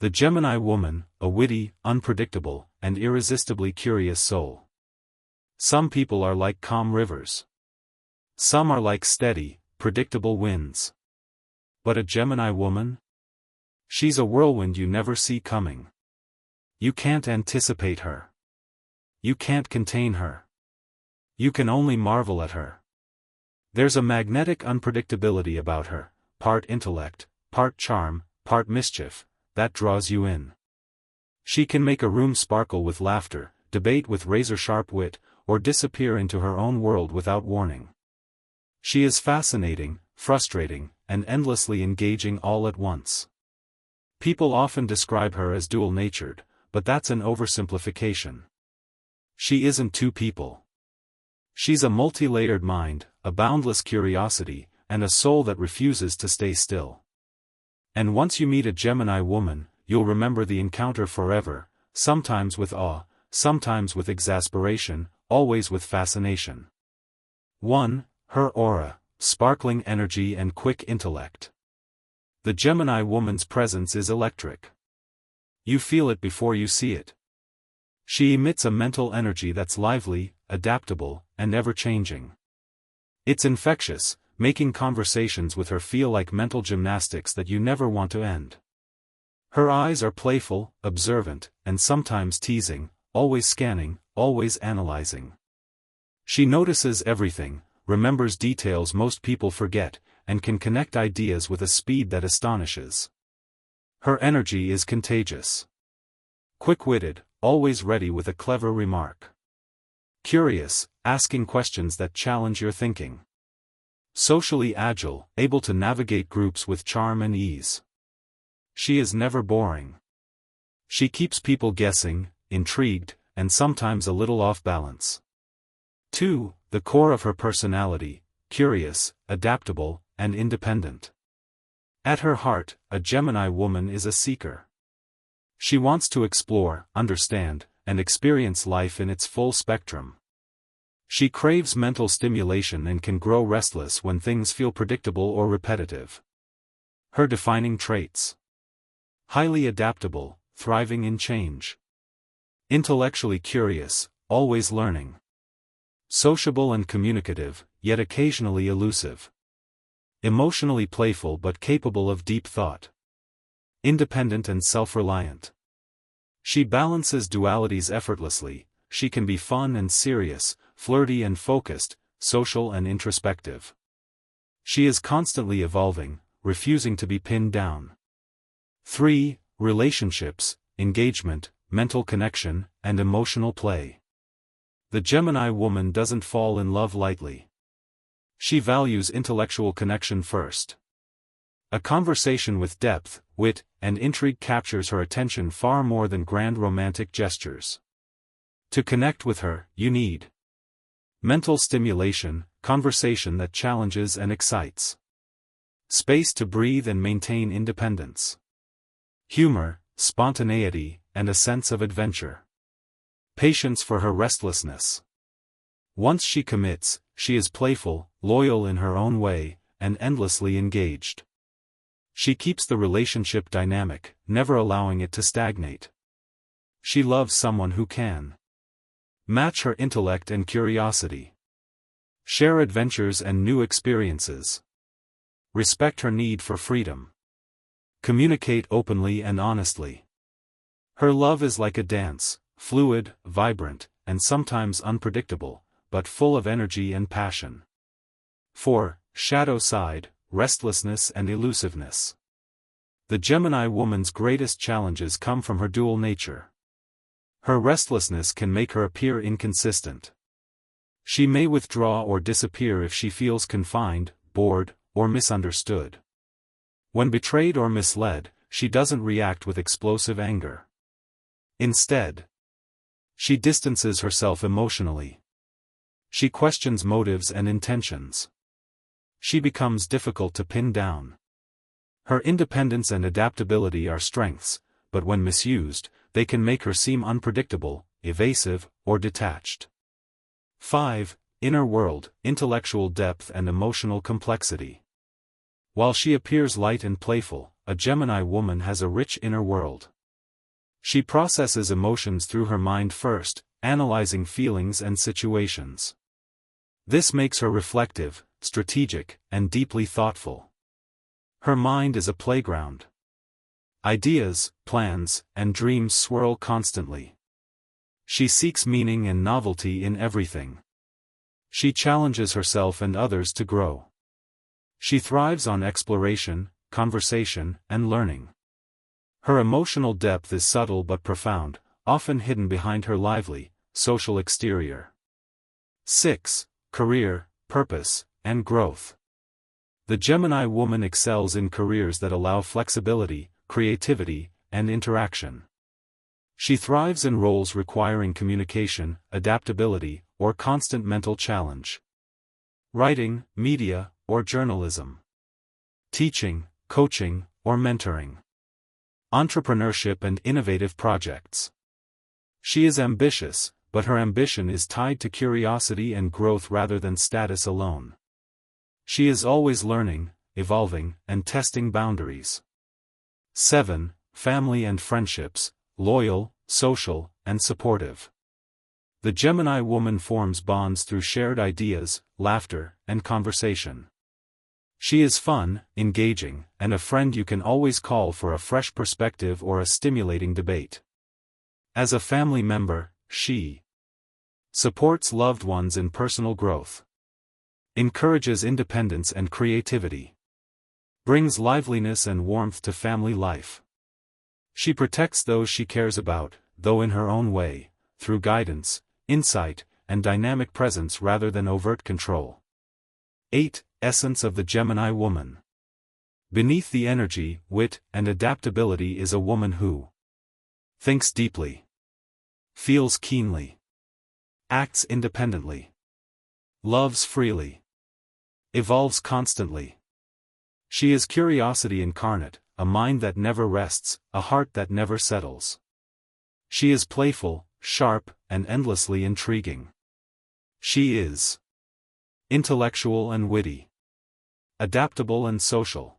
The Gemini woman, a witty, unpredictable, and irresistibly curious soul. Some people are like calm rivers. Some are like steady, predictable winds. But a Gemini woman? She's a whirlwind you never see coming. You can't anticipate her. You can't contain her. You can only marvel at her. There's a magnetic unpredictability about her, part intellect, part charm, part mischief, that draws you in. She can make a room sparkle with laughter, debate with razor-sharp wit, or disappear into her own world without warning. She is fascinating, frustrating, and endlessly engaging all at once. People often describe her as dual-natured, but that's an oversimplification. She isn't two people. She's a multi-layered mind, a boundless curiosity, and a soul that refuses to stay still. And once you meet a Gemini woman, you'll remember the encounter forever, sometimes with awe, sometimes with exasperation, always with fascination. 1. Her aura, sparkling energy and quick intellect. The Gemini woman's presence is electric. You feel it before you see it. She emits a mental energy that's lively, adaptable, and ever-changing. It's infectious, making conversations with her feel like mental gymnastics that you never want to end. Her eyes are playful, observant, and sometimes teasing, always scanning, always analyzing. She notices everything, remembers details most people forget, and can connect ideas with a speed that astonishes. Her energy is contagious. Quick-witted, always ready with a clever remark. Curious, asking questions that challenge your thinking. Socially agile, able to navigate groups with charm and ease. She is never boring. She keeps people guessing, intrigued, and sometimes a little off balance. 2. The core of her personality, curious, adaptable, and independent. At her heart, a Gemini woman is a seeker. She wants to explore, understand, and experience life in its full spectrum. She craves mental stimulation and can grow restless when things feel predictable or repetitive. Her defining traits. Highly adaptable, thriving in change. Intellectually curious, always learning. Sociable and communicative, yet occasionally elusive. Emotionally playful but capable of deep thought. Independent and self-reliant. She balances dualities effortlessly. She can be fun and serious, flirty and focused, social and introspective. She is constantly evolving, refusing to be pinned down. 3. Relationships, engagement, mental connection, and emotional play. The Gemini woman doesn't fall in love lightly. She values intellectual connection first. A conversation with depth, wit, and intrigue captures her attention far more than grand romantic gestures. To connect with her, you need mental stimulation, conversation that challenges and excites. Space to breathe and maintain independence. Humor, spontaneity, and a sense of adventure. Patience for her restlessness. Once she commits, she is playful, loyal in her own way, and endlessly engaged. She keeps the relationship dynamic, never allowing it to stagnate. She loves someone who can match her intellect and curiosity. Share adventures and new experiences. Respect her need for freedom. Communicate openly and honestly. Her love is like a dance, fluid, vibrant, and sometimes unpredictable, but full of energy and passion. 4. Shadow side, restlessness and elusiveness. The Gemini woman's greatest challenges come from her dual nature. Her restlessness can make her appear inconsistent. She may withdraw or disappear if she feels confined, bored, or misunderstood. When betrayed or misled, she doesn't react with explosive anger. Instead, she distances herself emotionally. She questions motives and intentions. She becomes difficult to pin down. Her independence and adaptability are strengths, but when misused, they can make her seem unpredictable, evasive, or detached. 5. Inner world, intellectual depth and emotional complexity. While she appears light and playful, a Gemini woman has a rich inner world. She processes emotions through her mind first, analyzing feelings and situations. This makes her reflective, strategic, and deeply thoughtful. Her mind is a playground. Ideas, plans, and dreams swirl constantly. She seeks meaning and novelty in everything. She challenges herself and others to grow. She thrives on exploration, conversation, and learning. Her emotional depth is subtle but profound, often hidden behind her lively, social exterior. 6. Career, purpose, and growth. The Gemini woman excels in careers that allow flexibility, creativity, and interaction. She thrives in roles requiring communication, adaptability, or constant mental challenge. Writing, media, or journalism. Teaching, coaching, or mentoring. Entrepreneurship and innovative projects. She is ambitious, but her ambition is tied to curiosity and growth rather than status alone. She is always learning, evolving, and testing boundaries. 7. Family and friendships, loyal, social, and supportive. The Gemini woman forms bonds through shared ideas, laughter, and conversation. She is fun, engaging, and a friend you can always call for a fresh perspective or a stimulating debate. As a family member, she supports loved ones in personal growth, encourages independence and creativity, brings liveliness and warmth to family life. She protects those she cares about, though in her own way, through guidance, insight, and dynamic presence rather than overt control. 8. Essence of the Gemini woman. Beneath the energy, wit, and adaptability is a woman who thinks deeply, feels keenly, acts independently, loves freely, evolves constantly. She is curiosity incarnate, a mind that never rests, a heart that never settles. She is playful, sharp, and endlessly intriguing. She is intellectual and witty, adaptable and social,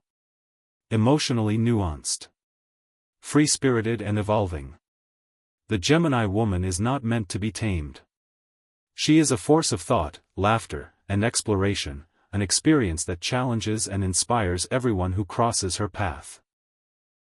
emotionally nuanced, free-spirited and evolving. The Gemini woman is not meant to be tamed. She is a force of thought, laughter, and exploration, an experience that challenges and inspires everyone who crosses her path.